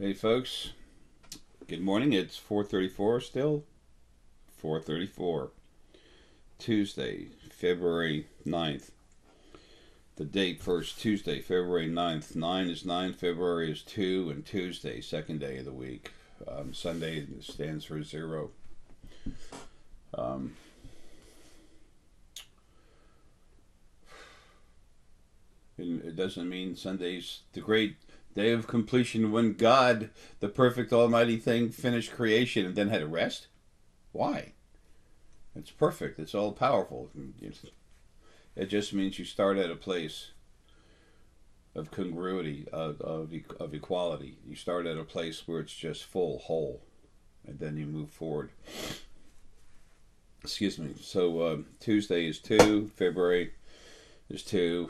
Hey folks, good morning. It's 4:34 still. 4:34. Tuesday, February 9th. The date first, Tuesday, February 9th. 9 is 9, February is 2, and Tuesday, second day of the week. Sunday stands for 0. Um, it doesn't mean Sunday's the great day of completion when God, the perfect almighty thing, finished creation and then had to rest. Why? It's perfect. It's all powerful. It just means you start at a place of congruity, of equality. You start at a place where it's just full, whole, and then you move forward. Excuse me. So Tuesday is 2, February is 2,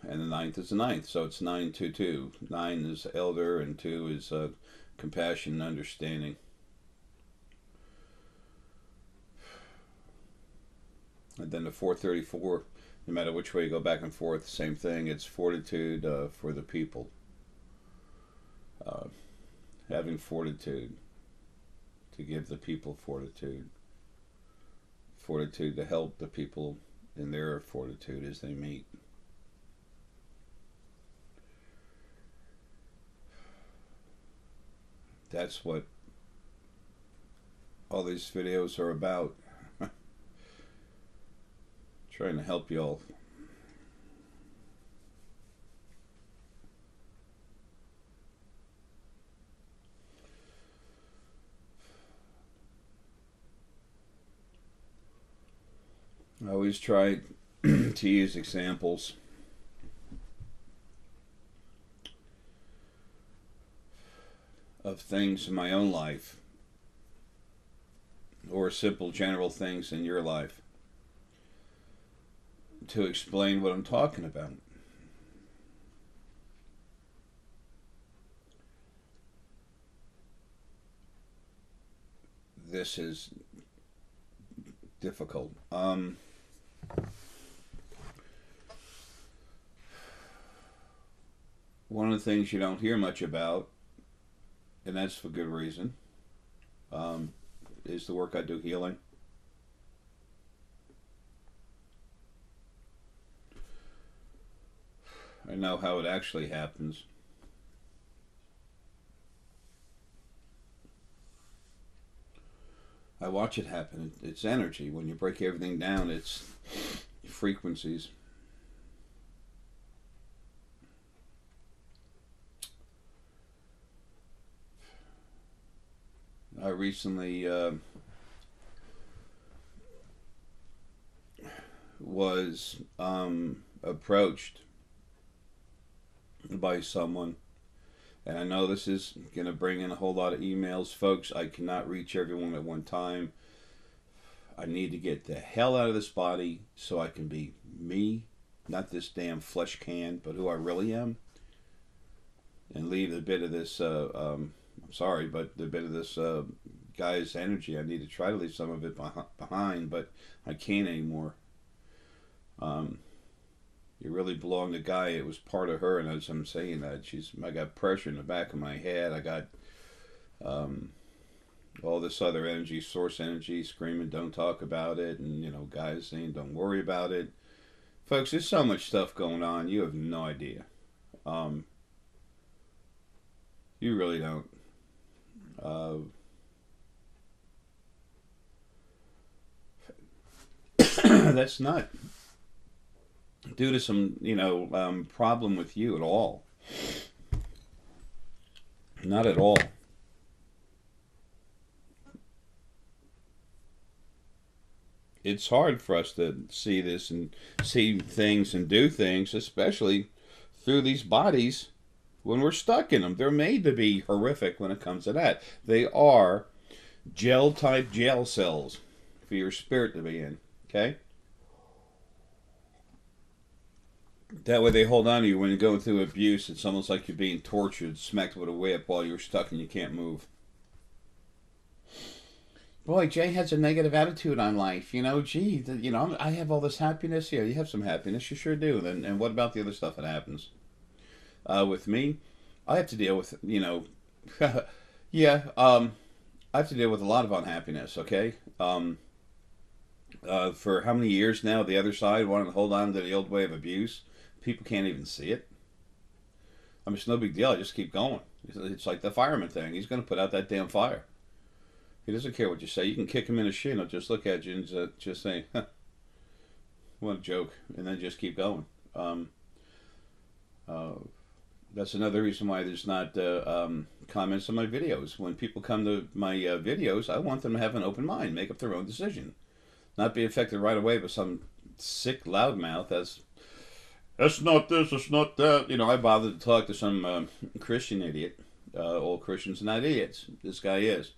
and the 9th is the 9th. So it's 922. 9 is elder, and 2 is compassion and understanding. And then the 434, no matter which way you go back and forth, same thing. It's fortitude for the people. Having fortitude to give the people fortitude. Fortitude to help the people in their fortitude as they meet. That's what all these videos are about. Trying to help y'all. I always try to use examples of things in my own life or simple general things in your life to explain what I'm talking about. This is difficult. One of the things you don't hear much about, and that's for good reason, is the work I do healing. I know how it actually happens. I watch it happen. It's energy. When you break everything down, it's frequencies. I recently was approached by someone, and I know this is going to bring in a whole lot of emails. Folks, I cannot reach everyone at one time. I need to get the hell out of this body so I can be me, not this damn flesh can, but who I really am, and leave a bit of this I'm sorry, but the bit of this guy's energy. I need to try to leave some of it behind, but I can't anymore. You really belong to Gaia. It was part of her, and as I'm saying that, I got pressure in the back of my head. I got all this other energy, source energy, screaming, "Don't talk about it," and guys saying, "Don't worry about it." Folks, there's so much stuff going on. You have no idea. You really don't. That's not due to some, problem with you at all. Not at all. It's hard for us to see this and see things and do things, especially through these bodies when we're stuck in them. They're made to be horrific when it comes to that. They are gel type jail cells for your spirit to be in. Okay? That way they hold on to you when you're going through abuse. It's almost like you're being tortured, smacked with a whip while you're stuck and you can't move. Boy, Jay has a negative attitude on life. Gee, I have all this happiness. Yeah, you have some happiness. You sure do. And what about the other stuff that happens? With me, I have to deal with, Yeah, I have to deal with a lot of unhappiness. Okay, for how many years now? The other side wanted to hold on to the old way of abuse. People can't even see it. I mean, it's no big deal. I just keep going. It's like the fireman thing. He's going to put out that damn fire. He doesn't care what you say. You can kick him in the shin. He'll just look at you and just say, huh, "What a joke," and then just keep going. Uh, that's another reason why there's not comments on my videos. When people come to my videos, I want them to have an open mind, make up their own decision, not be affected right away by some sick loudmouth that's not this, that's not that. You know, I bothered to talk to some Christian idiot. All Christians are not idiots. This guy is.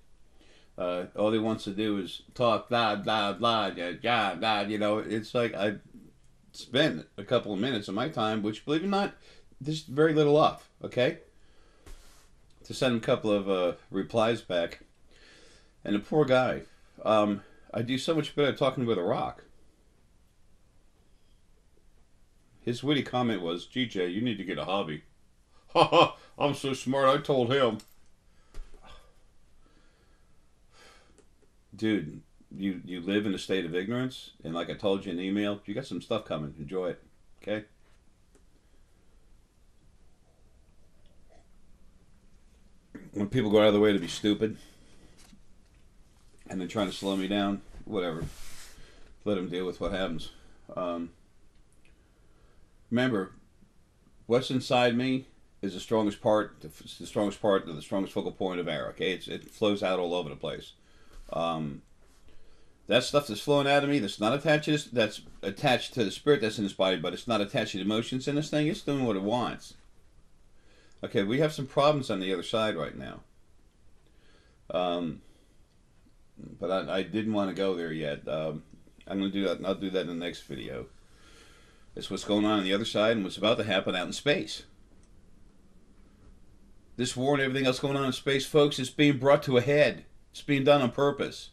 All he wants to do is talk, blah, blah, blah, blah, blah. You know, it's like I spent a couple of minutes of my time, which, believe it or not, there's very little off, okay? To send him a couple of replies back. And the poor guy, I do so much better talking with a rock. His witty comment was, "GJ, you need to get a hobby." Ha ha, I'm so smart, I told him. Dude, you live in a state of ignorance, and like I told you in the email, you got some stuff coming. Enjoy it, okay? When people go out of their way to be stupid, and they're trying to slow me down, whatever. Let them deal with what happens. Remember, what's inside me is the strongest part, the strongest focal point of air. Okay, it flows out all over the place. That stuff that's flowing out of me, that's not attached to this, that's attached to the spirit that's in this body, but it's not attached to the emotions in this thing. It's doing what it wants. Okay, we have some problems on the other side right now. But I didn't want to go there yet. I'm going to do that, and I'll do that in the next video. It's what's going on the other side and what's about to happen out in space. This war and everything else going on in space, folks, is being brought to a head. It's being done on purpose.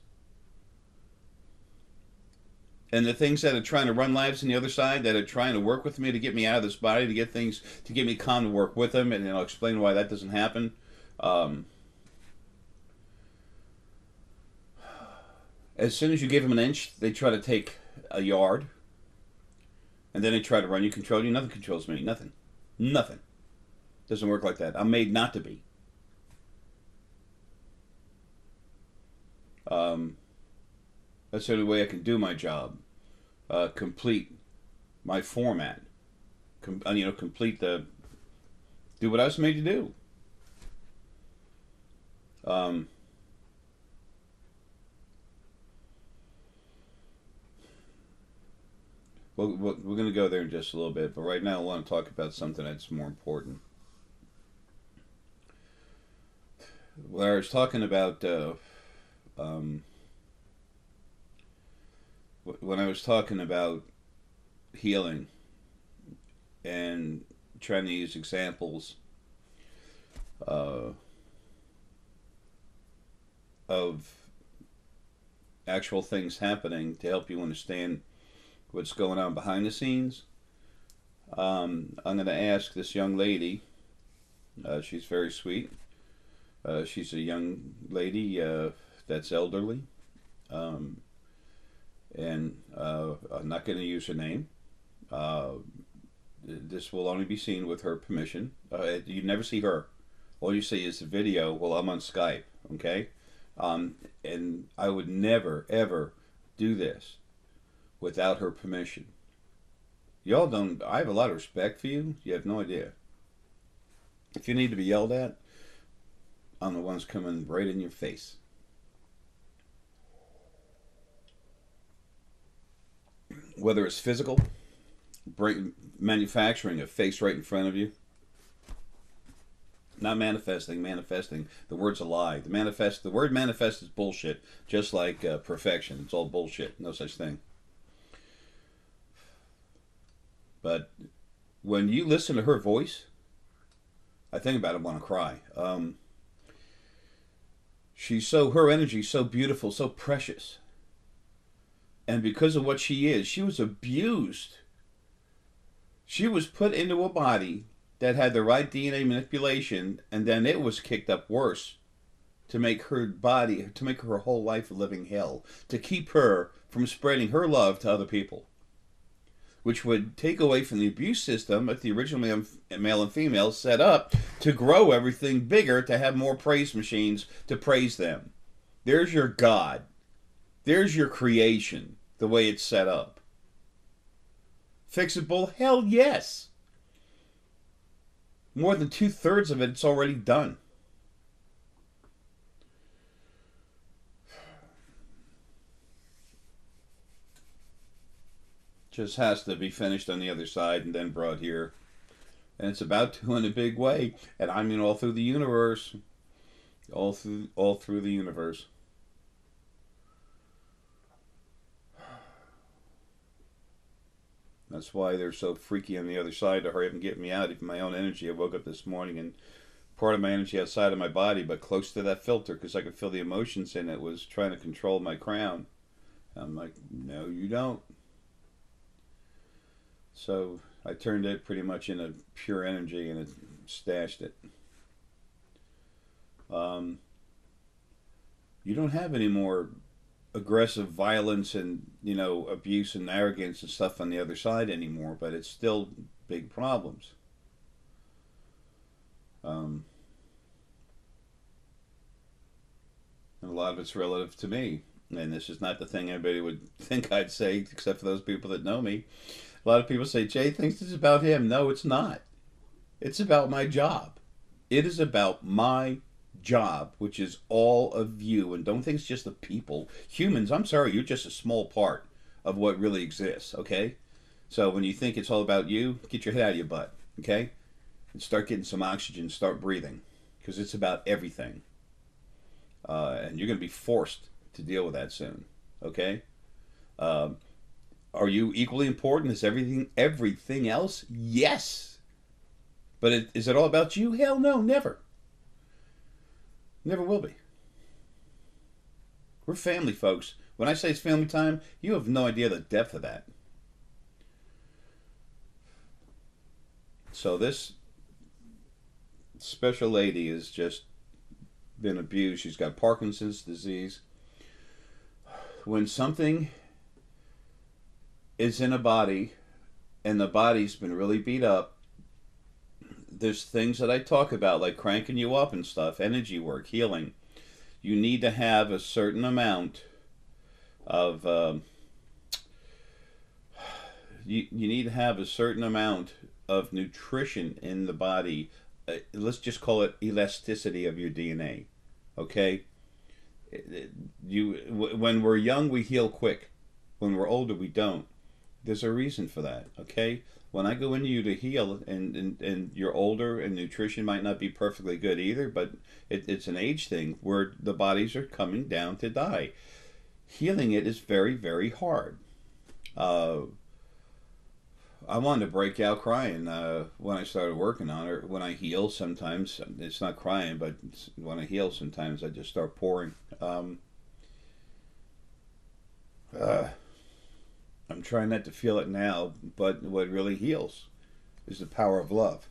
And the things that are trying to run lives on the other side, that are trying to work with me to get me out of this body, to get things, to get me calm to work with them, and I'll explain why that doesn't happen. As soon as you give them an inch, they try to take a yard. And then they try to run you, control you. Nothing controls me. Nothing. Nothing. Doesn't work like that. I'm made not to be. That's the only way I can do my job. Complete my format. Complete do what I was made to do. Well, we're going to go there in just a little bit, but right now I want to talk about something that's more important. Well, I was talking about when I was talking about healing and trying to use examples of actual things happening to help you understand what's going on behind the scenes. I'm going to ask this young lady, she's very sweet, she's a young lady that's elderly, and I'm not going to use her name. This will only be seen with her permission. You never see her. All you see is the video while I'm on Skype, okay? And I would never, ever do this without her permission. Y'all don't, I have a lot of respect for you. You have no idea. If you need to be yelled at, I'm the ones coming right in your face. Whether it's physical, manufacturing a face right in front of you, not manifesting. The word's a lie. The word manifest is bullshit, just like perfection. It's all bullshit. No such thing. But when you listen to her voice, I think about it and want to cry. Her energy's so beautiful, so precious. And because of what she is, she was abused. She was put into a body that had the right DNA manipulation, and then it was kicked up worse to make her body, to make her whole life a living hell, to keep her from spreading her love to other people, which would take away from the abuse system that the original male and female set up to grow everything bigger, to have more praise machines to praise them. There's your God. There's your creation, the way it's set up. Fixable? Hell yes. More than 2/3 of it's already done. Just has to be finished on the other side and then brought here. And it's about to in a big way. And I mean all through the universe. All through the universe. That's why they're so freaky on the other side to hurry up and get me out. Even my own energy. I woke up this morning and part of my energy outside of my body, but close to that filter, because I could feel the emotions in it, was trying to control my crown. I'm like, no, you don't. So I turned it pretty much into pure energy and it stashed it. You don't have any more aggressive violence and, you know, abuse and arrogance and stuff on the other side anymore, but it's still big problems. And a lot of it's relative to me. And this is not the thing everybody would think I'd say, except for those people that know me. A lot of people say, Jay thinks it's about him. No, it's not. It's about my job. It is about my job, which is all of you. And don't think it's just the people. Humans, I'm sorry, you're just a small part of what really exists, okay? So when you think it's all about you, get your head out of your butt, okay? And start getting some oxygen, start breathing, because it's about everything. And you're going to be forced to deal with that soon, okay? Are you equally important as everything else? Yes. But is it all about you? Hell no, never. Never will be. We're family, folks. When I say it's family time, you have no idea the depth of that. So this special lady has just been abused. She's got Parkinson's disease. When something is in a body and the body's been really beat up, there's things that I talk about, like cranking you up and stuff, energy work, healing. You need to have a certain amount of you need to have a certain amount of nutrition in the body. Let's just call it elasticity of your DNA. Okay? When we're young, we heal quick. When we're older, we don't. There's a reason for that, okay? When I go into you to heal, and you're older, and nutrition might not be perfectly good either, but it's an age thing where the bodies are coming down to die. Healing it is very, very hard. I wanted to break out crying when I started working on it. When I heal, sometimes it's not crying, but when I heal, sometimes I just start pouring. I'm trying not to feel it now, but what really heals is the power of love.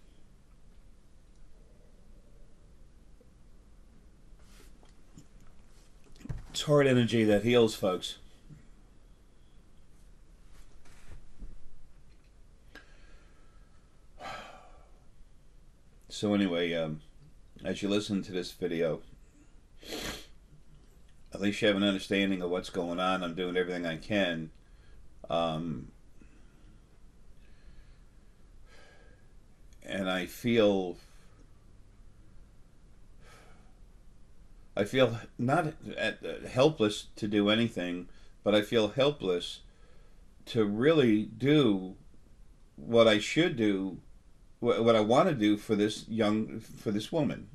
It's heart energy that heals, folks. So anyway, as you listen to this video, at least you have an understanding of what's going on. I'm doing everything I can. And I feel not helpless to do anything, but I feel helpless to really do what I should do, what I want to do for this woman.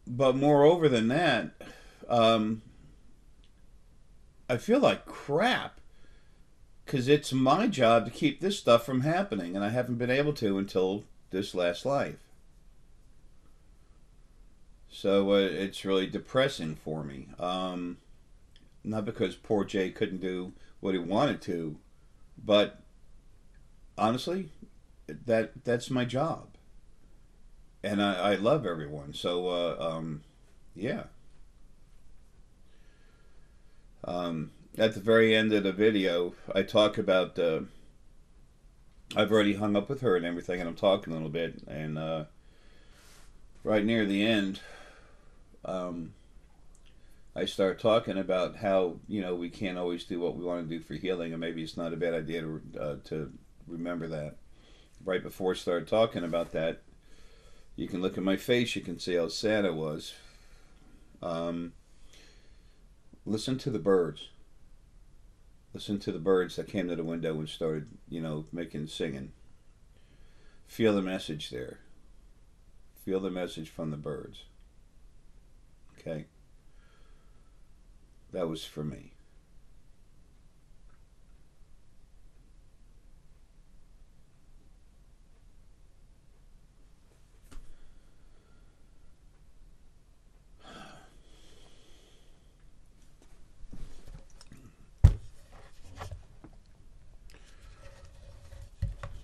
But moreover than that, I feel like crap, because it's my job to keep this stuff from happening, and I haven't been able to until this last life. So it's really depressing for me. Not because poor Jay couldn't do what he wanted to, but honestly, that's my job, and I love everyone. So yeah. At the very end of the video, I talk about I've already hung up with her and everything, and I'm talking a little bit, and right near the end, um, I start talking about how we can't always do what we want to do for healing, and maybe it's not a bad idea to remember that. Right before I started talking about that, you can look at my face, you can see how sad I was. Um, Listen to the birds. Listen to the birds that came to the window and started, making singing. Feel the message there. Feel the message from the birds. Okay? That was for me.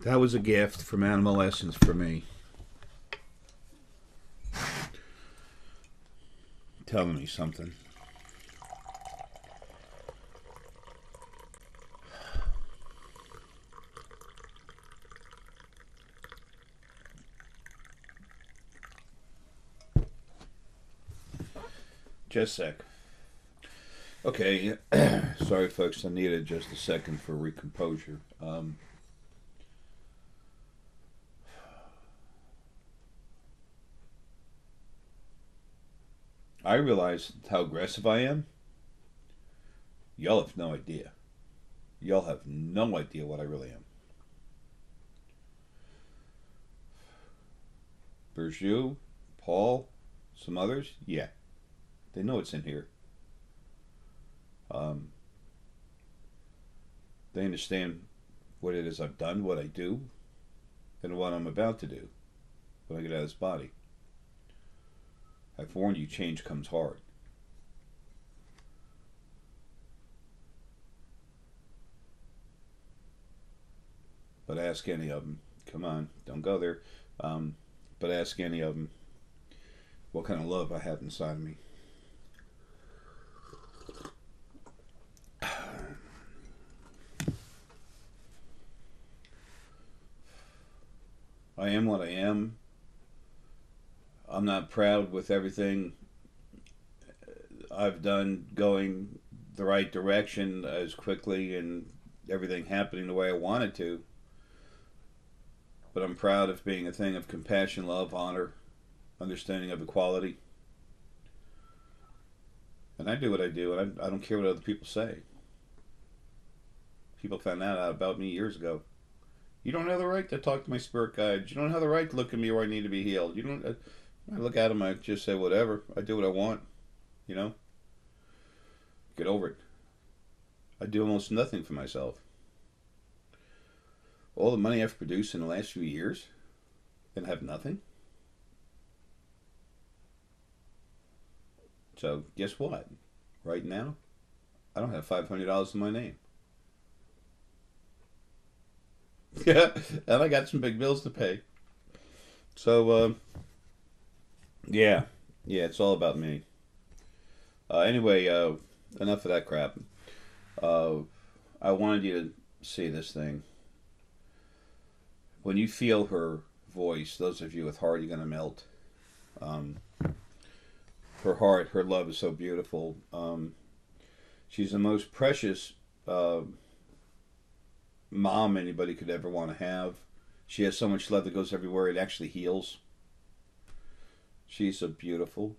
That was a gift from Animal Essence for me. Telling me something. Just a sec. Okay, sorry folks, I needed just a second for recomposure. I realize how aggressive I am. Y'all have no idea. Y'all have no idea what I really am. Berjou, Paul, some others, yeah. They know it's in here. They understand what it is I've done, what I do, and what I'm about to do when I get out of this body. I've warned you, change comes hard. But ask any of them. Come on, don't go there. But ask any of them what kind of love I have inside of me. I am what I am. I'm not proud with everything I've done going the right direction as quickly and everything happening the way I wanted to. But I'm proud of being a thing of compassion, love, honor, understanding of equality. And I do what I do, and I don't care what other people say. People found that out about me years ago. You don't have the right to talk to my spirit guides. You don't have the right to look at me where I need to be healed. You don't. I look at them, I just say whatever. I do what I want. Get over it. I do almost nothing for myself. All the money I've produced in the last few years, and have nothing. So guess what? Right now, I don't have $500 in my name. Yeah, and I got some big bills to pay. So yeah, it's all about me. Anyway, enough of that crap. I wanted you to see this thing. When you feel her voice, those of you with heart, you're gonna melt. Her heart, her love is so beautiful. She's the most precious mom anybody could ever want to have. She has so much love that goes everywhere. It actually heals. She's a beautiful,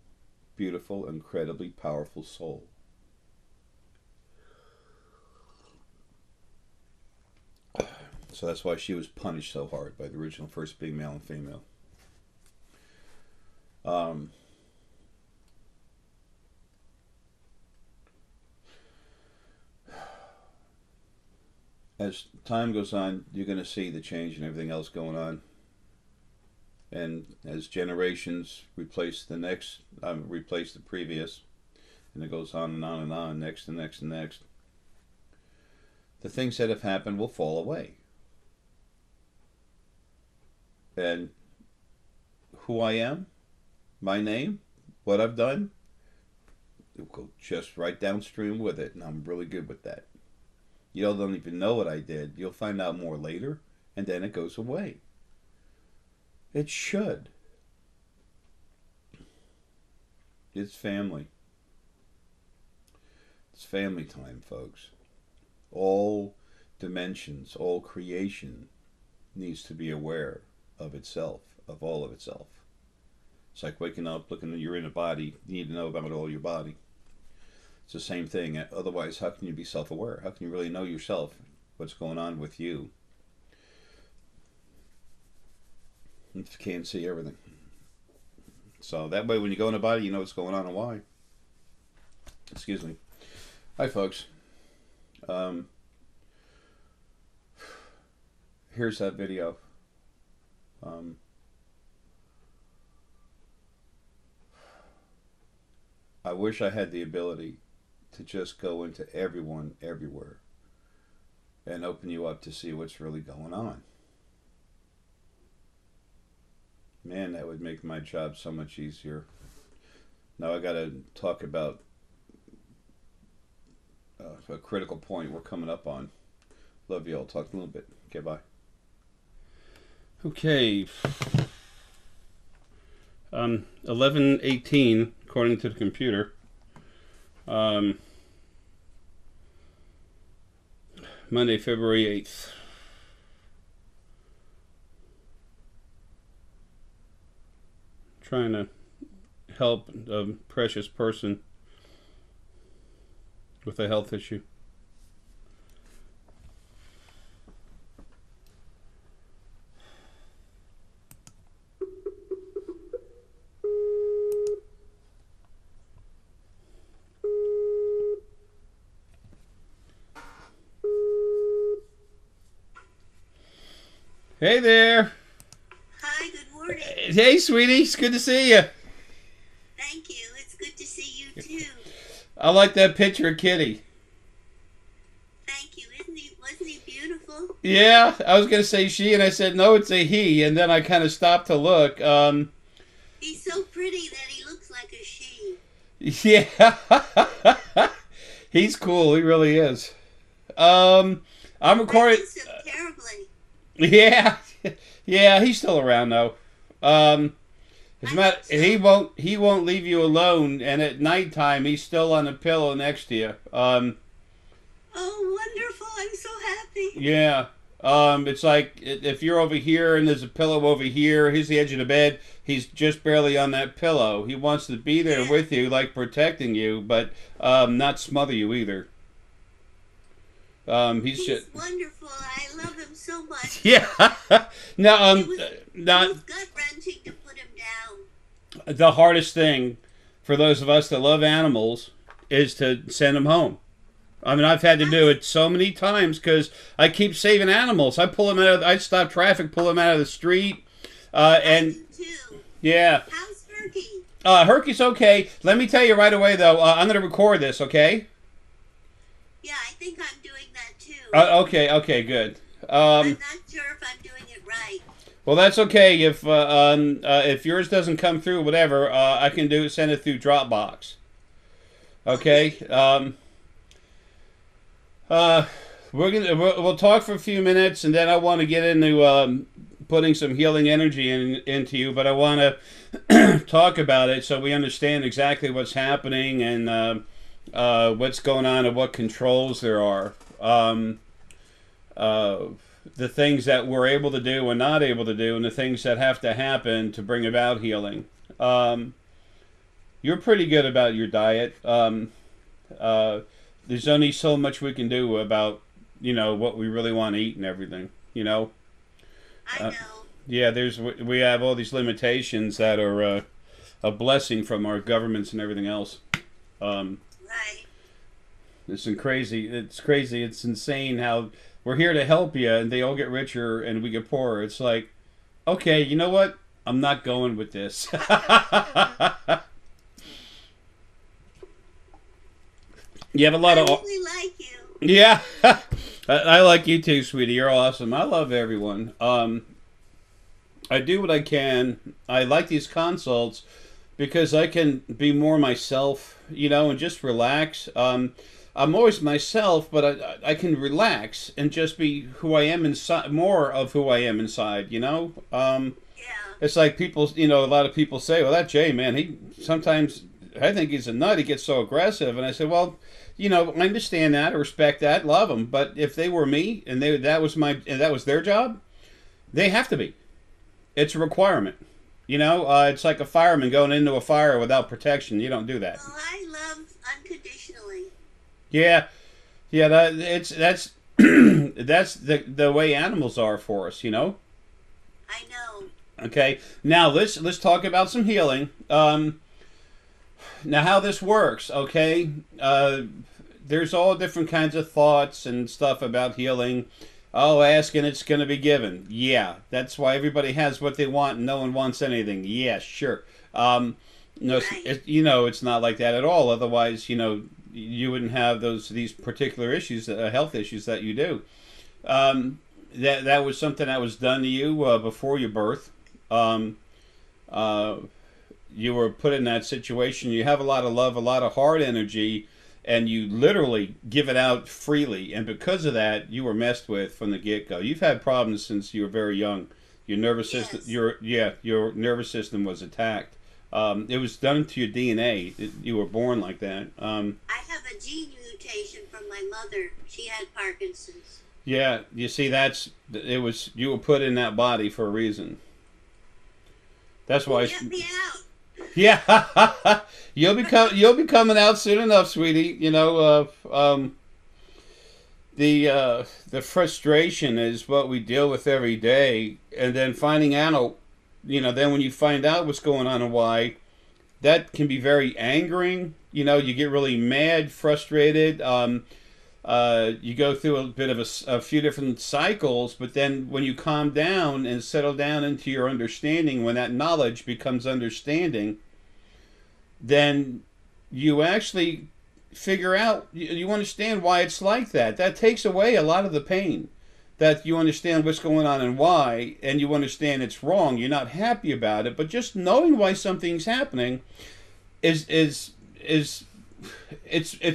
beautiful, incredibly powerful soul. So that's why she was punished so hard by the original first being male and female. As time goes on, you're going to see the change and everything else going on. And as generations replace the next, replace the previous, and it goes on and on and on, next and next and next, the things that have happened will fall away. and who I am, my name, what I've done, it'll go just right downstream with it, and I'm really good with that. You don't even know what I did. You'll find out more later, and then it goes away. It should. It's family. It's family time, folks. All dimensions, all creation needs to be aware of itself, of all of itself. It's like waking up, looking at you're in a body. You need to know about all your body. It's the same thing. Otherwise, how can you be self-aware? How can you really know yourself? What's going on with you? You can't see everything. So that way, when you go in a body, you know what's going on and why. Excuse me. Hi, folks. Here's that video. I wish I had the ability to just go into everyone, everywhere, and open you up to see what's really going on. Man, that would make my job so much easier. Now I got to talk about a critical point we're coming up on. Love you all. Talk a little bit. Okay, bye. Okay. 11:18 according to the computer. Monday, February 8th. Trying to help a precious person with a health issue. Hey there. Hi, good morning. Hey, sweetie. It's good to see you. Thank you. It's good to see you, too. I like that picture of Kitty. Thank you. Wasn't he beautiful? Yeah, I was going to say she, and I said, no, it's a he, and then I kind of stopped to look. He's so pretty that he looks like a she. Yeah. He's cool. He really is. I'm recording. I miss him terribly. Yeah. Yeah, he's still around, though. He won't leave you alone, and at nighttime he's still on the pillow next to you. Oh, wonderful! I'm so happy. Yeah. It's like if you're over here and there's a pillow over here, here's the edge of the bed. He's just barely on that pillow. He wants to be there with you, like protecting you, but not smother you either. He's just wonderful. I love him so much. Yeah. Now, it was gut-wrenching to put him down. The hardest thing for those of us that love animals is to send them home. I mean, I've had to do it so many times because I keep saving animals. I pull them out. I stop traffic, pull them out of the street, and I do too. Yeah. How's Herky? Herky's okay. Let me tell you right away, though. I'm going to record this, okay? Yeah, I think I'm doing that too. Okay, good. I'm not sure if I'm doing it right. Well, that's okay. If yours doesn't come through, whatever, I can send it through Dropbox. Okay. We'll talk for a few minutes, and then I want to get into putting some healing energy into you. But I want to talk about it so we understand exactly what's happening and what's going on and what controls there are. The things that we're able to do and not able to do, and the things that have to happen to bring about healing. You're pretty good about your diet. There's only so much we can do about, what we really want to eat and everything, I know. Yeah, we have all these limitations that are a blessing from our governments and everything else. Right. It's crazy. It's insane how we're here to help you, and they all get richer and we get poorer. It's like, okay, you know what? I'm not going with this. You have a lot I of. really like you. Yeah, I like you too, sweetie. You're awesome. I love everyone. I do what I can. I like these consults because I can be more myself, and just relax. I'm always myself, but I can relax and just be who I am inside, more of who I am inside. Yeah. It's like people, a lot of people say, well, that Jay, man, he sometimes, I think he's a nut. He gets so aggressive. And I said, well, I understand that, I respect that, love him. But if they were me and that was their job, they have to be. It's a requirement. It's like a fireman going into a fire without protection. You don't do that. Well, I love unconditionally. Yeah, yeah. That's that's the way animals are for us. I know. Okay. Now let's talk about some healing. Now how this works. Okay. There's all different kinds of thoughts and stuff about healing. Oh, ask and it's going to be given. Yeah, that's why everybody has what they want and no one wants anything. Yeah, sure. No, Right. it's not like that at all. Otherwise, you wouldn't have these particular issues, health issues that you do. That was something that was done to you before your birth. Um, uh, you were put in that situation. You have a lot of love, a lot of heart energy, and you literally give it out freely. And because of that, you were messed with from the get go. You've had problems since you were very young. Your nervous system, Yes. your nervous system was attacked. It was done to your DNA. You were born like that. I have a gene mutation from my mother. She had Parkinson's. Yeah, you see, you were put in that body for a reason. That's why. Get me out. Yeah, you'll be coming out soon enough, sweetie. The frustration is what we deal with every day, and then finding out, then when you find out what's going on and why, that can be very angering. You get really mad, frustrated. You go through a bit of a few different cycles, but then when you calm down and settle down into your understanding, when that knowledge becomes understanding, then you actually figure out, you understand why it's like that. That takes away a lot of the pain. That you understand what's going on and why, and you understand it's wrong. You're not happy about it, but just knowing why something's happening is it's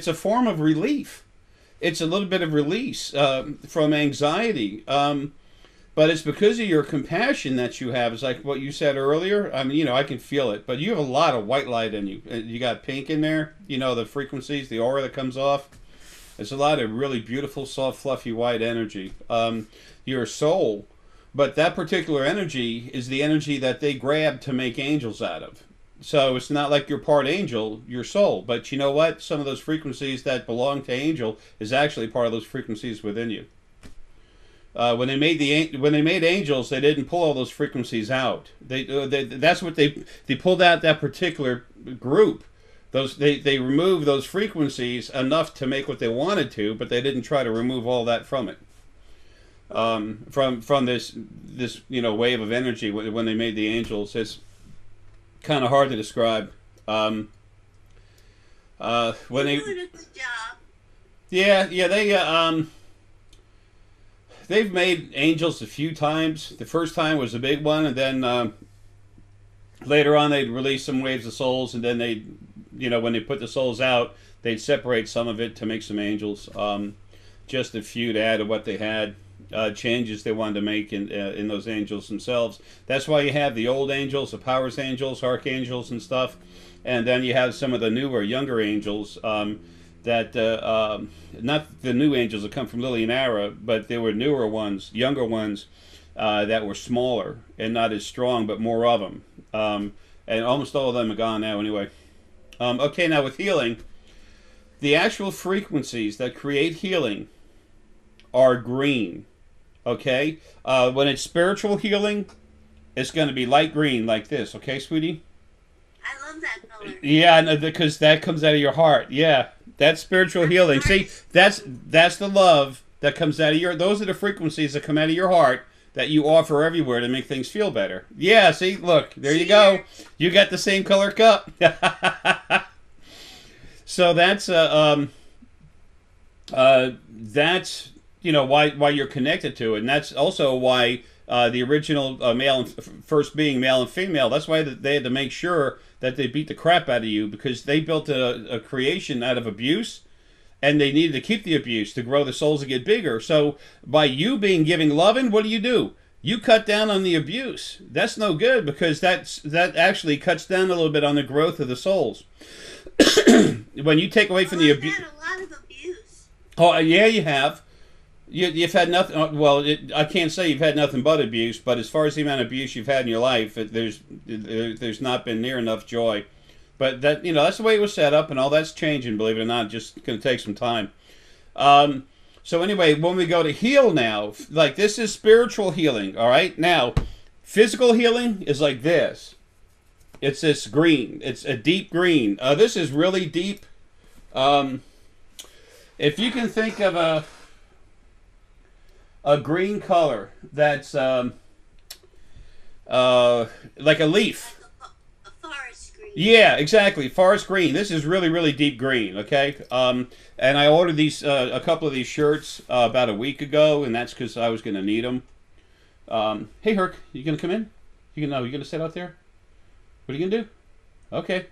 a form of relief. It's a little bit of release from anxiety. But it's because of your compassion that you have. It's like what you said earlier. I mean, I can feel it. But you have a lot of white light in you. You got pink in there. The frequencies, the aura that comes off. There's a lot of really beautiful, soft, fluffy, white energy. Your soul. But that particular energy is the energy that they grab to make angels out of. So it's not like you're part angel, your soul. But you know what? Some of those frequencies that belong to angel is actually part of those frequencies within you. When they made angels, they didn't pull all those frequencies out. That's what they pulled out, that particular group. They removed those frequencies enough to make what they wanted to, but they didn't try to remove all that from it. From this wave of energy when they made the angels, it's kind of hard to describe. When You're they doing a good job. Yeah, they've made angels a few times. The first time was a big one, and then later on they'd release some waves of souls, and then when they put the souls out, they'd separate some of it to make some angels. Just a few to add to what they had. Changes they wanted to make in those angels themselves. That's why you have the old angels, the powers angels, archangels, and stuff, and then you have some of the newer, younger angels. That not the new angels that come from Lilian Era, but there were newer ones, younger ones that were smaller and not as strong, but more of them. And almost all of them are gone now anyway. Okay, now with healing, the actual frequencies that create healing are green. Okay? When it's spiritual healing, it's going to be light green like this. Okay, sweetie? I love that color. Yeah, no, because that comes out of your heart. Yeah, that's spiritual healing. See, that's the love that comes out of those are the frequencies that come out of your heart that you offer everywhere to make things feel better. Yeah, see, look, there you go. You got the same color cup. So that's why you're connected to it, and that's also why the original male and first being male and female. That's why they had to make sure that they beat the crap out of you, because they built a creation out of abuse, and they needed to keep the abuse to grow the souls and get bigger. So by you being giving loving, what do? You cut down on the abuse. That's no good, because that actually cuts down a little bit on the growth of the souls. When you take away from the abuse, I've had a lot of abuse. oh yeah, you have. You've had nothing. Well, I can't say you've had nothing but abuse, but as far as the amount of abuse you've had in your life, there's not been near enough joy. But that's the way it was set up, and all that's changing. Believe it or not, just going to take some time. So anyway, when we go to heal now, like this is spiritual healing. All right, now physical healing is like this. It's this green. It's a deep green. This is really deep. If you can think of a green color that's like a leaf. A forest green. Yeah, exactly. Forest green. This is really, really deep green, okay? And I ordered these a couple of these shirts about a week ago, and that's because I was going to need them. Hey, Herc, you going to come in? You going to sit out there? What are you going to do? Okay.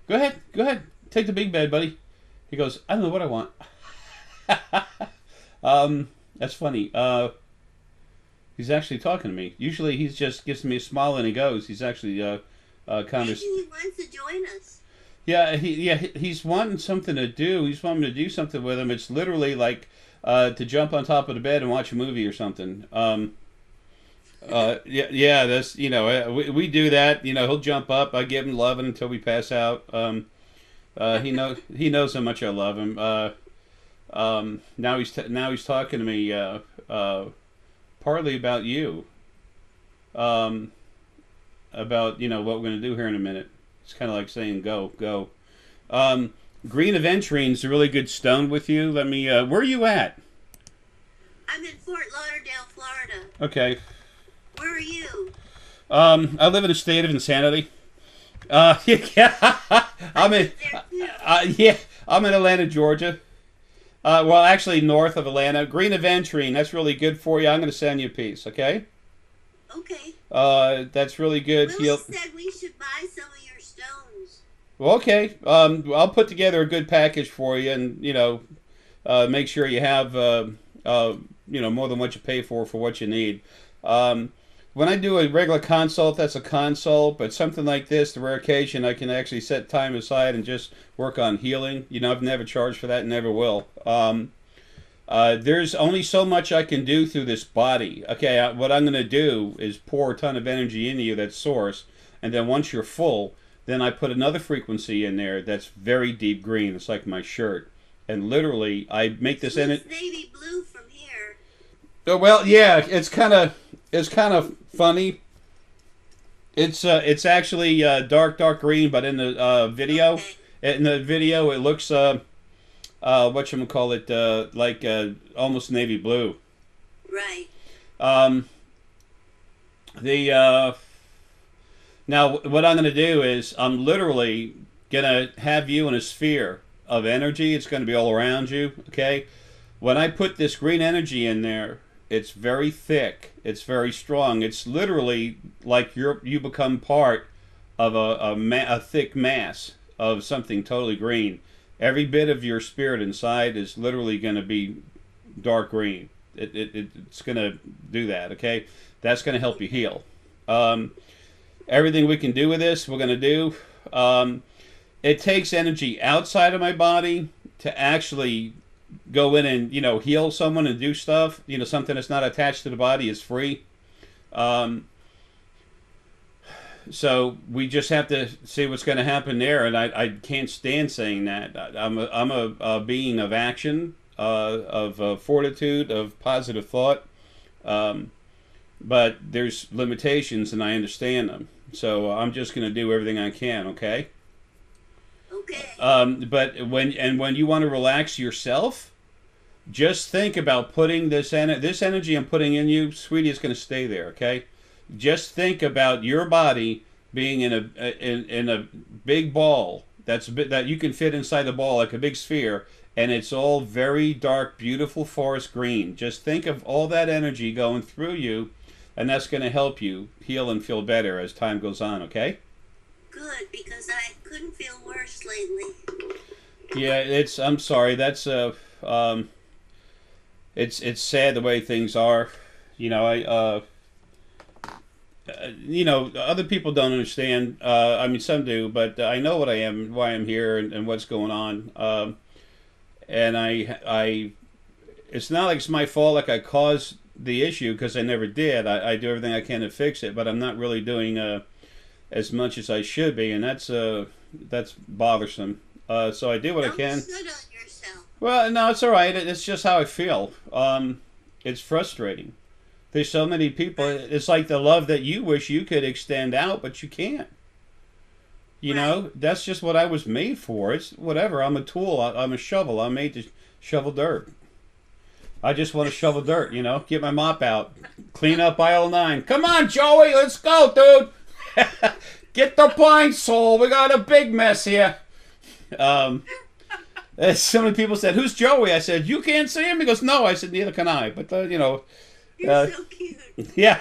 Go ahead. Take the big bed, buddy. He goes, I don't know what I want. That's funny. He's actually talking to me. Usually he just gives me a smile and he goes. He's actually kind of. Maybe he wants to join us. Yeah, he's wanting something to do. He's wanting to do something with him. It's literally like to jump on top of the bed and watch a movie or something. Yeah, that's we do that. He'll jump up. I give him loving until we pass out. He knows how much I love him. Now he's talking to me partly about you. About what we're going to do here in a minute. It's kind of like saying go. Green Aventurine's a really good stone with you. Let me. Where are you at? I'm in Fort Lauderdale, Florida. Okay. Where are you? I live in a state of insanity. Yeah, I'm in Atlanta, Georgia. Well, actually, north of Atlanta. Green Aventurine, that's really good for you. I'm going to send you a piece, okay? Okay. That's really good. Willie said we should buy some of your stones. Well, okay. I'll put together a good package for you, and make sure you have more than what you pay for what you need. When I do a regular consult, that's a consult, but something like this, the rare occasion, I can actually set time aside and just work on healing. I've never charged for that and never will. There's only so much I can do through this body. Okay, what I'm going to do is pour a ton of energy into you, that's source, and then once you're full, then I put another frequency in there that's very deep green. It's like my shirt. And literally, I make this in it. Navy blue from here. Oh, well, yeah, it's kind of funny. It's actually dark green, but in the video, it looks whatchamacallit, like almost navy blue. Right. Now what I'm going to do is I'm literally going to have you in a sphere of energy. It's going to be all around you. Okay. When I put this green energy in there, it's very thick. It's very strong. It's literally like you become part of a thick mass of something totally green. Every bit of your spirit inside is literally going to be dark green. It's going to do that, okay? That's going to help you heal. Everything we can do with this, we're going to do. It takes energy outside of my body to actually go in and heal someone and do stuff. Something that's not attached to the body is free. So we just have to see what's going to happen there, and I can't stand saying that. I'm a being of action, of fortitude, of positive thought, but there's limitations, and I understand them. So I'm just going to do everything I can. Okay. Okay. But when you want to relax yourself, just think about putting this energy I'm putting in you, sweetie. It's going to stay there. Okay. Just think about your body being in a big ball that you can fit inside the ball like a big sphere, and it's all very dark, beautiful forest green. Just think of all that energy going through you, and that's going to help you heal and feel better as time goes on. Okay? Good, because I couldn't feel worse lately. Yeah, it's. I'm sorry. That's um, it's sad the way things are. You know, other people don't understand. I mean, some do, but I know what I am, why I'm here, and what's going on. And it's not like it's my fault. Like I caused the issue because I never did. I do everything I can to fix it, but I'm not really doing as much as I should be, and that's bothersome. So I do what I Don't be can. good on yourself. Well, no, it's all right. It's just how I feel. It's frustrating. There's so many people. Right. It's like the love that you wish you could extend out, but you can't. You Right. know, that's just what I was made for. It's whatever. I'm a tool. I'm a shovel. I'm made to shovel dirt. I just want to shovel dirt. You know, get my mop out, clean up aisle 9. Come on, Joey, let's go, dude. Get the pine sol. We got a big mess here. Um, so many people said, "Who's Joey?" I said, "You can't see him." He goes, "No." I said, "Neither can I." But You're so cute. yeah.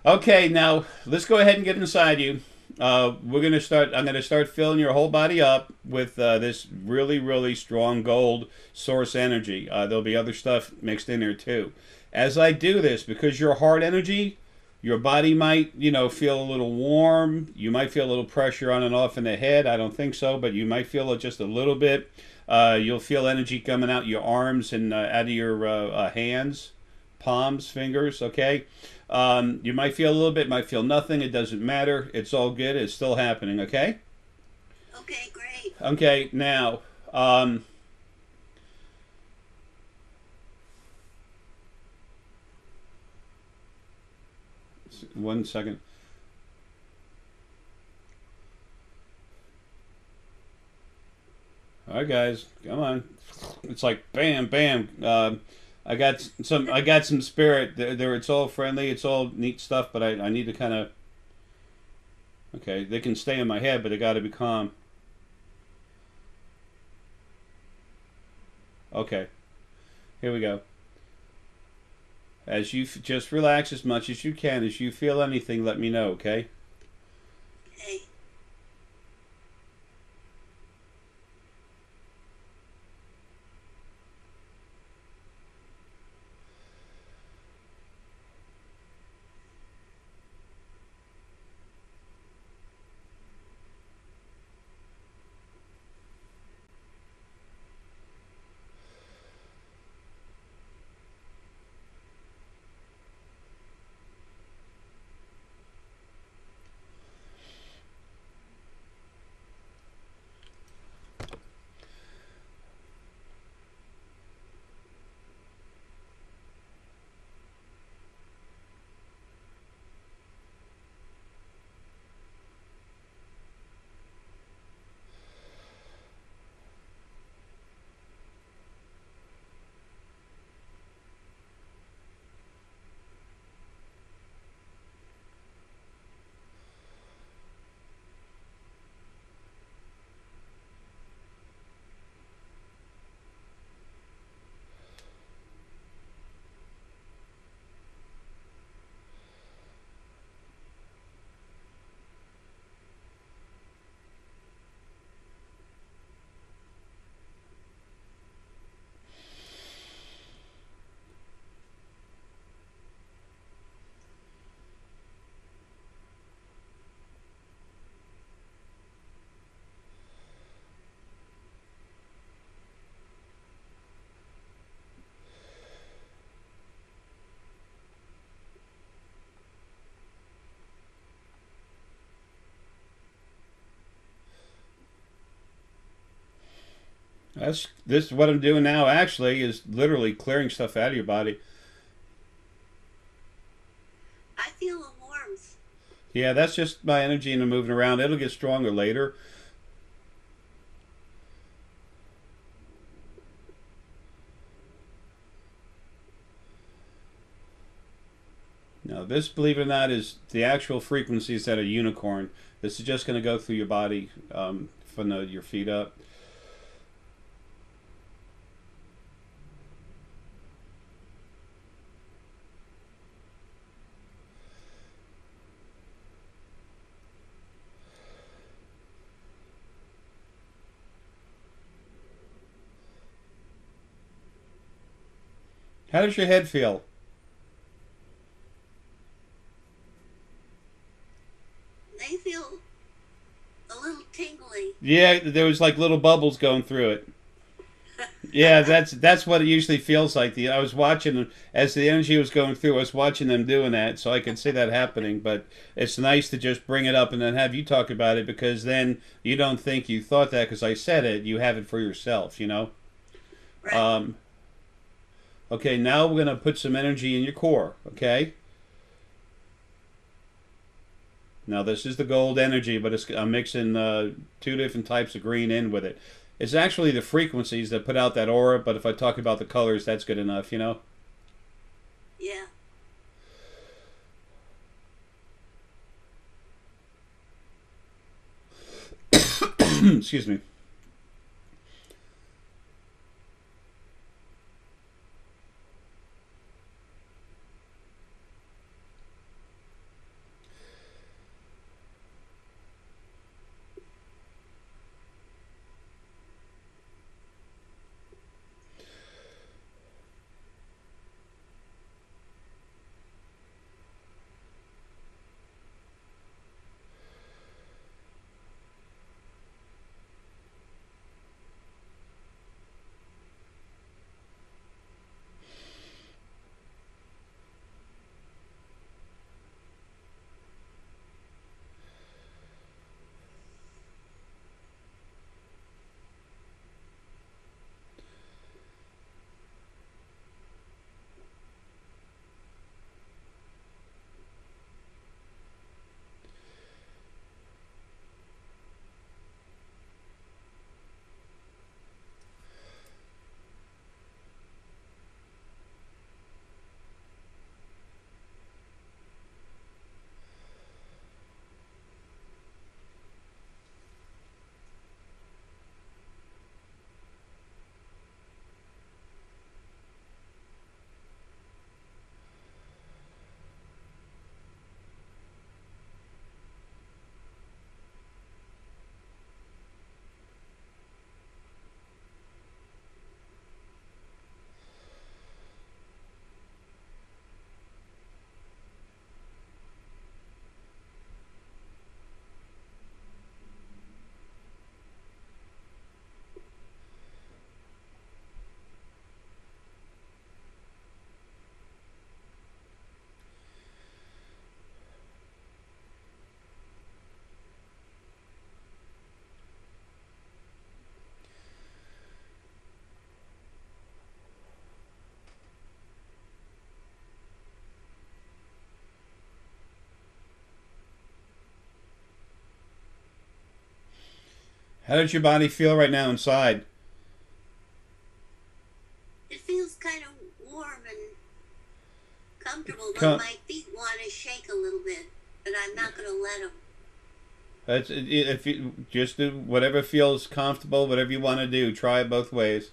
Okay, now let's go ahead and get inside you. We're gonna start. I'm gonna start filling your whole body up with this really, really strong gold source energy. There'll be other stuff mixed in there too. As I do this, because your heart energy, your body might, feel a little warm. You might feel a little pressure on and off in the head. I don't think so, but you might feel it just a little bit. You'll feel energy coming out your arms and out of your hands, palms, fingers. Okay. You might feel a little bit, might feel nothing. It doesn't matter. It's all good. It's still happening. Okay. Okay, great. Okay. Now, one second. All right, guys, come on. It's like bam, bam. I got some. I got some spirit. There, it's all friendly. It's all neat stuff. But I need to kind of. Okay, they can stay in my head, but they got to be calm. Okay, here we go. As you just relax as much as you can. As you feel anything, let me know. Okay. Okay. That's this. What I'm doing now actually is literally clearing stuff out of your body. I feel a warmth. Yeah, that's just my energy and I'm moving around. It'll get stronger later. Now, this, believe it or not, is the actual frequencies that a unicorn. This is just going to go through your body from your feet up. How does your head feel? They feel a little tingly. Yeah, there was like little bubbles going through it. Yeah, that's what it usually feels like. I was watching as the energy was going through. I was watching them doing that, so I could see that happening. But it's nice to just bring it up and then have you talk about it because then you don't think you thought that because I said it. You have it for yourself, you know. Right. Okay, now we're gonna put some energy in your core. Okay. Now this is the gold energy, but I'm mixing two different types of green in with it. It's actually the frequencies that put out that aura, but if I talk about the colors, that's good enough, you know? Yeah. Excuse me. How does your body feel right now inside? It feels kind of warm and comfortable, but Com- my feet want to shake a little bit, but I'm not going to let them. if you just do whatever feels comfortable, whatever you want to do, try it both ways.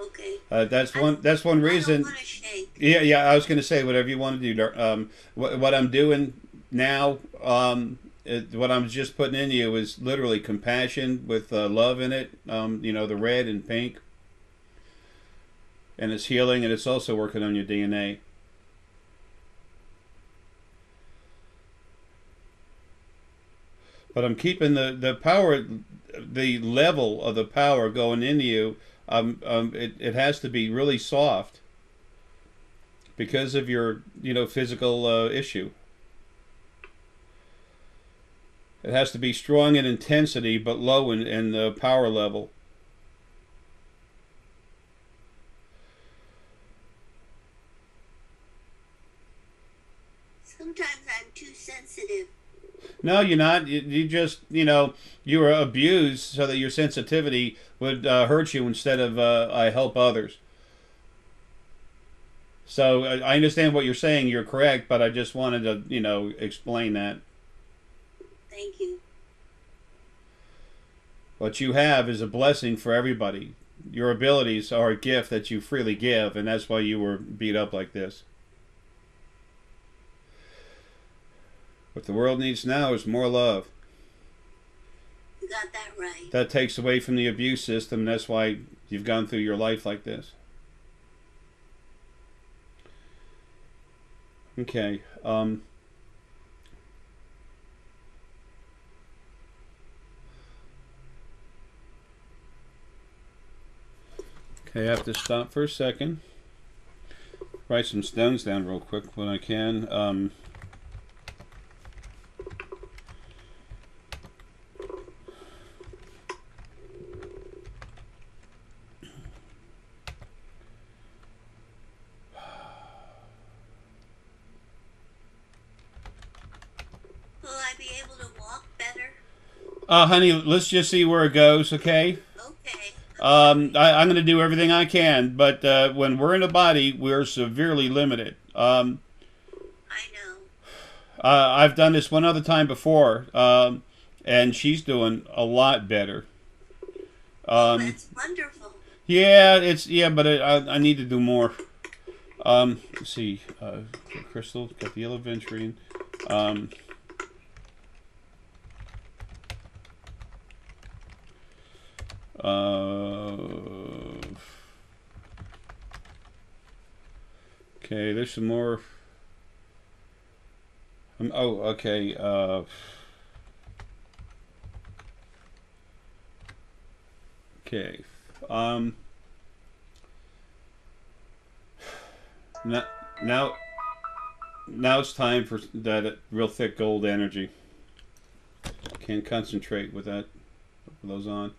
Okay. That's I, one I don't reason. want to shake. Yeah, yeah. I was going to say whatever you want to do. What I'm doing now, what I'm just putting in you is literally compassion with love in it. You know, the red and pink, and it's healing, and it's also working on your DNA. But I'm keeping the power, the level of the power going into you. It has to be really soft because of your physical issue. It has to be strong in intensity but low in the power level. Sometimes I'm too sensitive. No, you're not. You just you were abused so that your sensitivity would hurt you instead of I help others. So I understand what you're saying. You're correct, but I just wanted to explain that. Thank you. What you have is a blessing for everybody. Your abilities are a gift that you freely give, and that's why you were beat up like this. What the world needs now is more love. You got that right. That takes away from the abuse system, and that's why you've gone through your life like this. Okay. Okay, I have to stop for a second. Write some stones down real quick when I can. Will I be able to walk better? Honey, let's just see where it goes, okay? Okay. I'm going to do everything I can, but when we're in a body, we're severely limited. I know. I've done this one other time before, and she's doing a lot better. Oh, that's wonderful. But I need to do more. Let's see, crystal, got the yellow venturine. Um, okay, there's some more. Oh, okay. Okay. Um, now, now, now it's time for that real thick gold energy. Can't concentrate with that. With those on.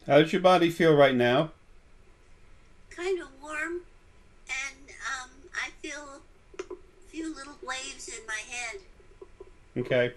How does your body feel right now? Kind of warm, and I feel a few little waves in my head. Okay.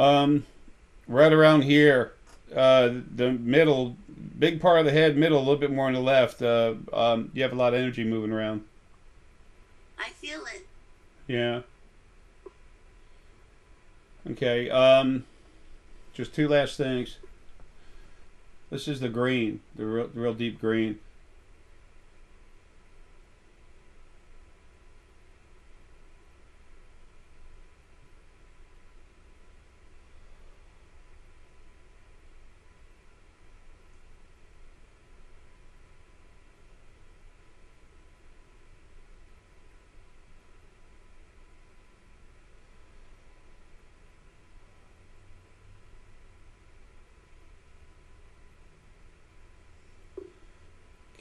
Right around here, the middle, big part of the head, middle, a little bit more on the left. You have a lot of energy moving around. I feel it. Yeah. Okay. Just two last things. This is the green, the real deep green.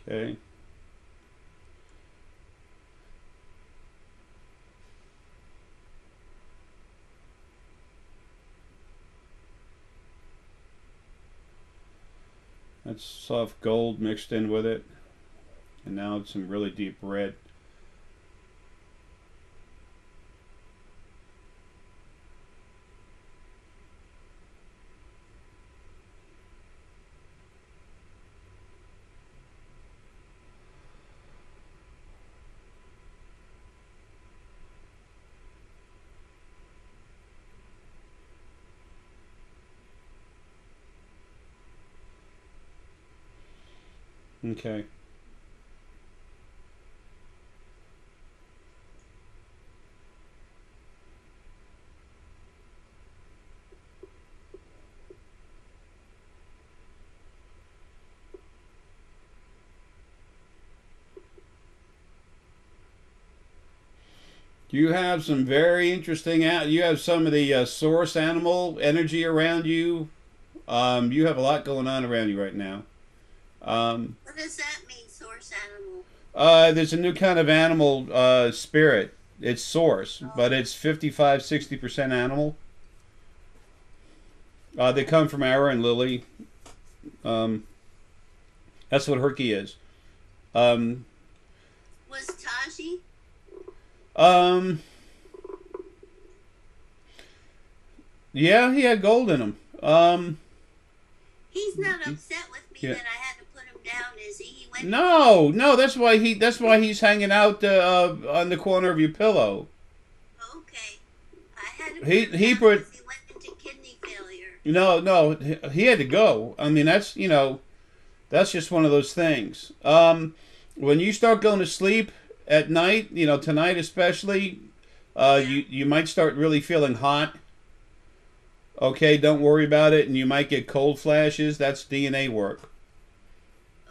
Okay. That's soft gold mixed in with it. And now it's some really deep red. Okay. You have some very interesting. You have some of the source animal energy around you. You have a lot going on around you right now. Um, What does that mean, source animal? there's a new kind of animal spirit. It's source, Oh, but it's 55, 60% animal. They come from Ara and Lily. Um, that's what Herky is. Um, was Taji? um, yeah, he had gold in him. He's not upset with me Yeah. that I had to put him down, is he? He went. No, no, that's why he's hanging out on the corner of your pillow. Okay. I had to put He him he down put because he went into kidney failure. no, he had to go. I mean, that's that's just one of those things. When you start going to sleep at night, tonight especially, Yeah. you might start really feeling hot. Okay, don't worry about it, and you might get cold flashes. That's DNA work.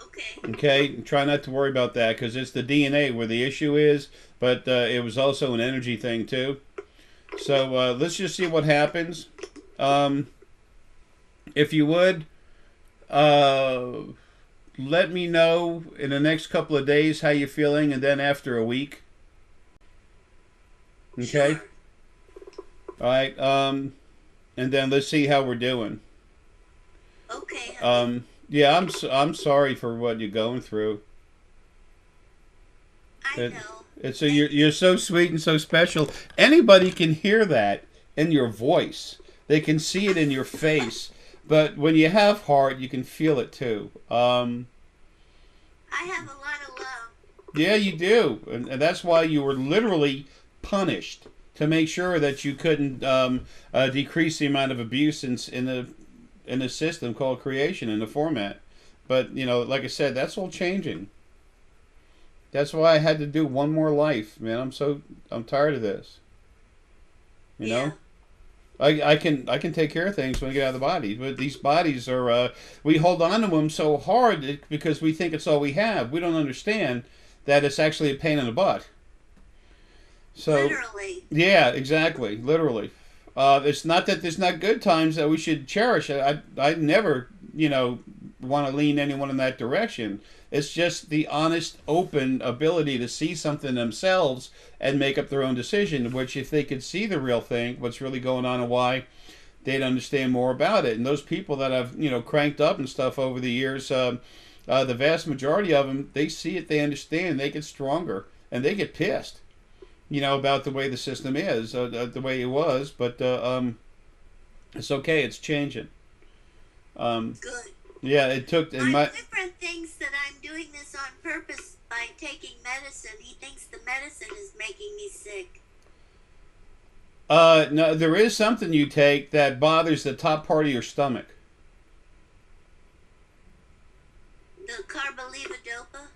Okay. Okay, try not to worry about that because it's the DNA where the issue is, but it was also an energy thing too. So let's just see what happens. Um, if you would, uh, let me know in the next couple of days how you're feeling, and then after a week. Okay. Sure. All right. And then let's see how we're doing. Okay, honey. Yeah, I'm sorry for what you're going through. I It, know. it's so Thank you're you. so sweet and so special. Anybody can hear that in your voice. They can see it in your face. But when you have heart, you can feel it too. I have a lot of love. Yeah, you do, and that's why you were literally punished to make sure that you couldn't decrease the amount of abuse in the system called creation in the format. But like I said, that's all changing. That's why I had to do one more life, man. I'm tired of this. You Yeah. know, I can take care of things when I get out of the body, but these bodies are we hold on to them so hard because we think it's all we have. We don't understand that it's actually a pain in the butt. So Literally. yeah, exactly, literally. It's not that there's not good times that we should cherish. I never want to lean anyone in that direction. It's just the honest, open ability to see something themselves and make up their own decision. Which, if they could see the real thing, what's really going on and why, they'd understand more about it. And those people that I've cranked up and stuff over the years, the vast majority of them, they see it, they understand, they get stronger, and they get pissed, about the way the system is, the way it was. But It's okay. It's changing. Um, Good. yeah, it took in My my. boyfriend thinks that I'm doing this on purpose by taking medicine. He thinks the medicine is making me sick. No, there is something you take that bothers the top part of your stomach. The carbilevodopa.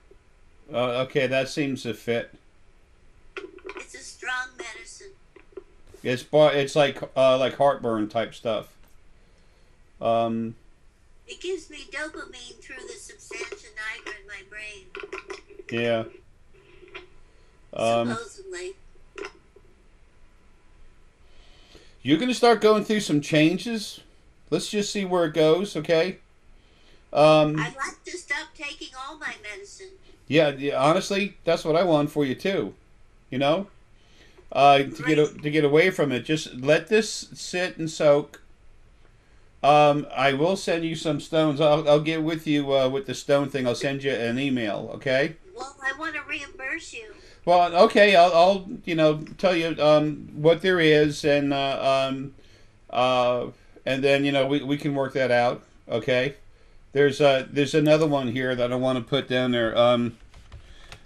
Okay, that seems to fit. It's a strong medicine. It's like heartburn type stuff. Um, It gives me dopamine through the substantia nigra in my brain. yeah. Supposedly. You're gonna start going through some changes. Let's just see where it goes, okay? Um, I'd like to stop taking all my medicine. yeah, honestly, that's what I want for you too. You know, Right. to get away from it, just let this sit and soak. I will send you some stones. I'll get with you with the stone thing. I'll send you an email, okay? Well, I want to reimburse you. Well, okay. I'll tell you what there is, uh, and then we can work that out, okay? There's another one here that I want to put down there.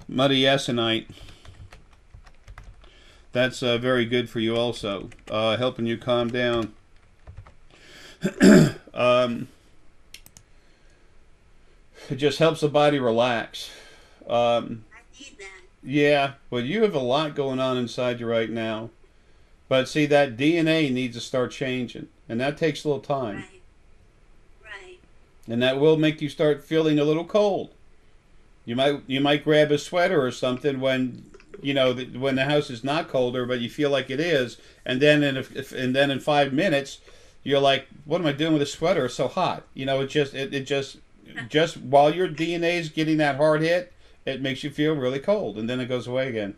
Muddy Essonite. That's very good for you also, helping you calm down. um, it just helps the body relax. I need that. Yeah, well, you have a lot going on inside you right now. But see, that DNA needs to start changing, and that takes a little time. Right. Right. And that will make you start feeling a little cold. You might grab a sweater or something when when the house is not colder, but you feel like it is, and then in 5 minutes, you're like, what am I doing with a sweater? It's so hot. It just while your DNA is getting that hard hit, it makes you feel really cold, and then it goes away again.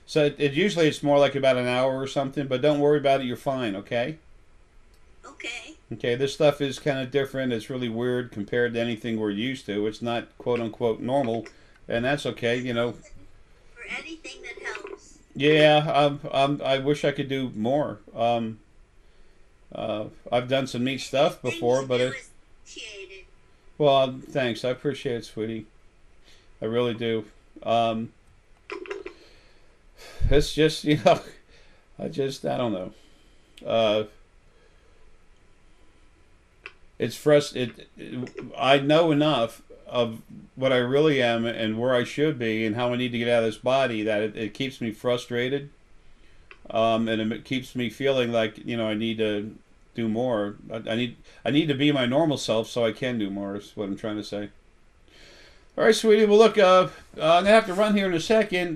So it usually it's more like about an hour or something, but don't worry about it. You're fine, okay? Okay. Okay, this stuff is kind of different. It's really weird compared to anything we're used to. It's not quote unquote normal, and that's okay. For anything that helps. Yeah, I wish I could do more. I've done some neat stuff Anything before, you but do is appreciated. well, thanks. I appreciate it, sweetie. I really do. Um, it's just I don't know. Uh, it's I know enough of what I really am and where I should be and how I need to get out of this body that it keeps me frustrated. And it keeps me feeling like I need to do more. I need to be my normal self so I can do more. Is what I'm trying to say. All right, sweetie. Well, look, I'm gonna have to run here in a second.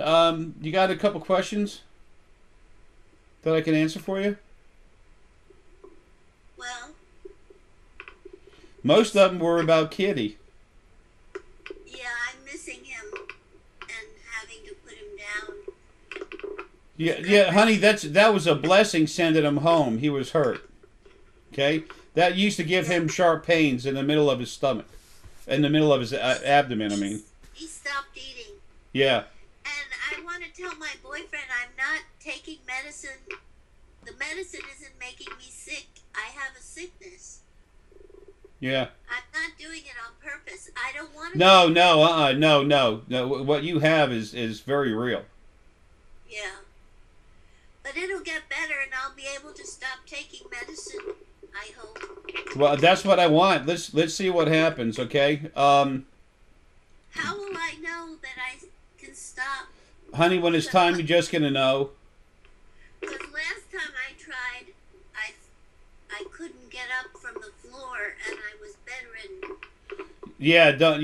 You got a couple questions that I can answer for you? Well, Most of them were about Kitty. yeah, I'm missing him and having to put him down. Yeah, yeah, honey. That was a blessing sending him home. He was hurt. Okay, that used to give Yeah. him sharp pains in the middle of his stomach, in the middle of his abdomen. I mean, He stopped eating. yeah, And I want to tell my boyfriend I'm not taking medicine. The medicine isn't making me sick. I have a sickness. yeah. I'm not doing it on purpose. I don't want to. No, no, no, no, no. What you have is very real. Yeah. But it'll get better and I'll be able to stop taking medicine. I hope. Well, that's what I want. Let's see what happens. Okay, How will I know that I can stop? honey. When it's time, you're just gonna know. Because last time I tried, I couldn't get up from the floor and I was bedridden. Yeah, don't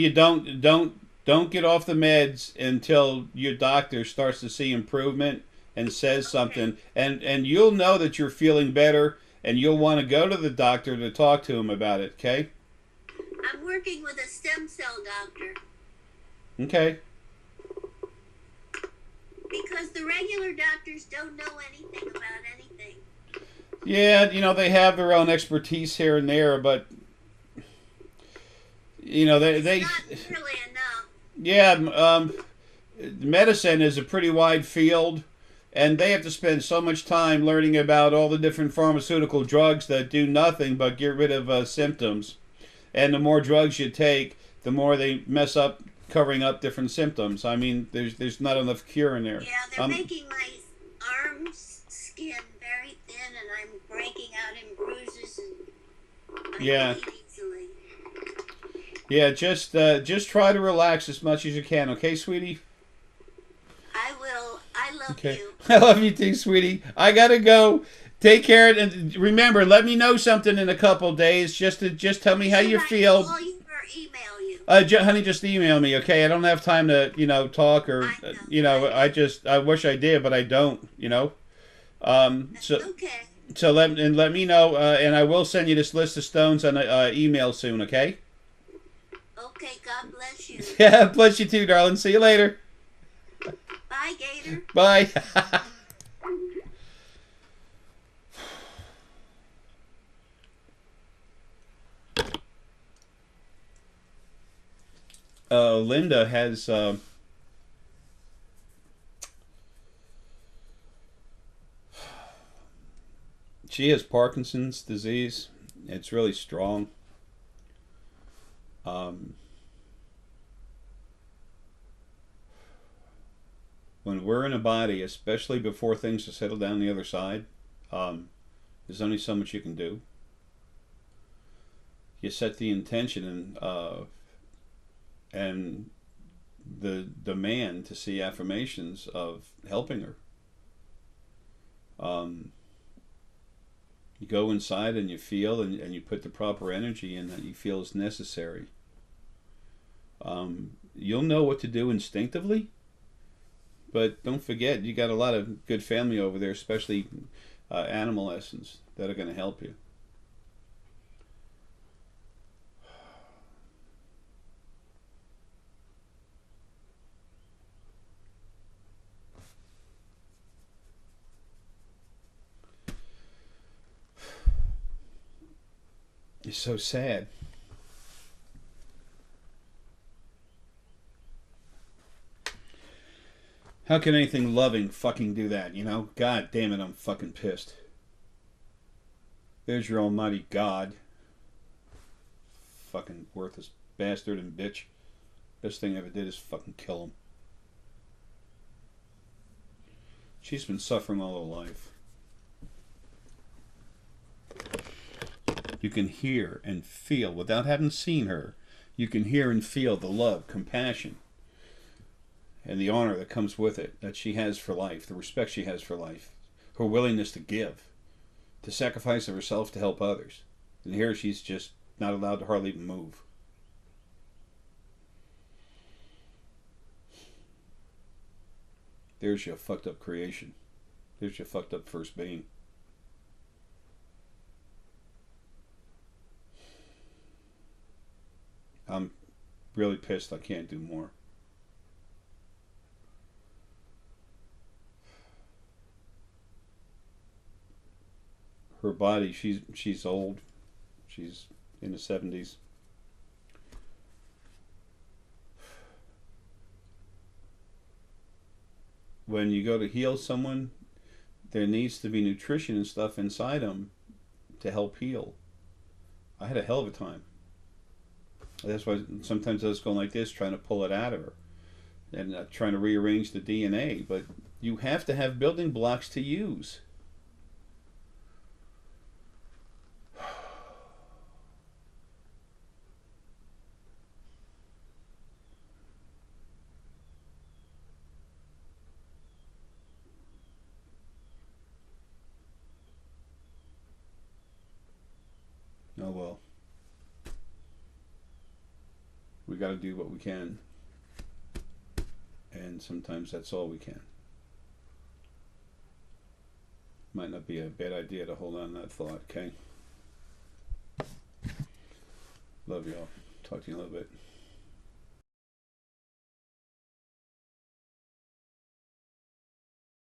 get off the meds until your doctor starts to see improvement and says Okay. something, and you'll know that you're feeling better, and you'll want to go to the doctor to talk to him about it. Okay. I'm working with a stem cell doctor Okay. because the regular doctors don't know anything about anything. Yeah, they have their own expertise here and there, but they It's they not nearly enough. yeah, medicine is a pretty wide field, And they have to spend so much time learning about all the different pharmaceutical drugs that do nothing but get rid of symptoms. And the more drugs you take, the more they mess up covering up different symptoms. I mean, there's not enough cure in there. Yeah, they're making my arms skin very thin, and I'm breaking out in bruises, and I bleed easily. Yeah, just try to relax as much as you can, okay, sweetie? I will. I love you. I love you too, sweetie. I gotta go. Take care, and remember, let me know something in a couple days. Just tell me how you feel. Call you or email you? Honey, just email me, okay? I don't have time to, talk or, I wish I did, but I don't, So okay. So let me know, and I will send you this list of stones on email soon, okay? Okay. God bless you. Yeah, bless you too, darling. See you later. Bye, Gator. Bye. Linda has she has Parkinson's disease. It's really strong. Um, when we're in a body, especially before things have settled down the other side, there's only so much you can do. You set the intention and the demand to see affirmations of helping her. You go inside and you feel and you put the proper energy in that you feel is necessary. You'll know what to do instinctively, but don't forget you got a lot of good family over there, especially animal essence, that are going to help you. It's so sad. How can anything loving fucking do that, God damn it, I'm fucking pissed. There's your almighty God. Fucking worthless bastard and bitch. Best thing I ever did is fucking kill him. She's been suffering all her life. You can hear and feel, without having seen her, you can hear and feel the love, compassion, and the honor that comes with it, that she has for life, the respect she has for life, her willingness to give, to sacrifice of herself to help others. And here she's just not allowed to hardly even move. There's your fucked up creation. There's your fucked up first being. I'm really pissed I can't do more. Her body, she's old. She's in the 70s. When you go to heal someone, there needs to be nutrition and stuff inside them to help heal. I had a hell of a time. That's why sometimes I was going like this, trying to pull it out of her and trying to rearrange the DNA. But you have to have building blocks to use. Oh well. We got to do what we can. And sometimes that's all we can. Might not be a bad idea to hold on to that thought, okay? Love y'all. Talk to you in a little bit.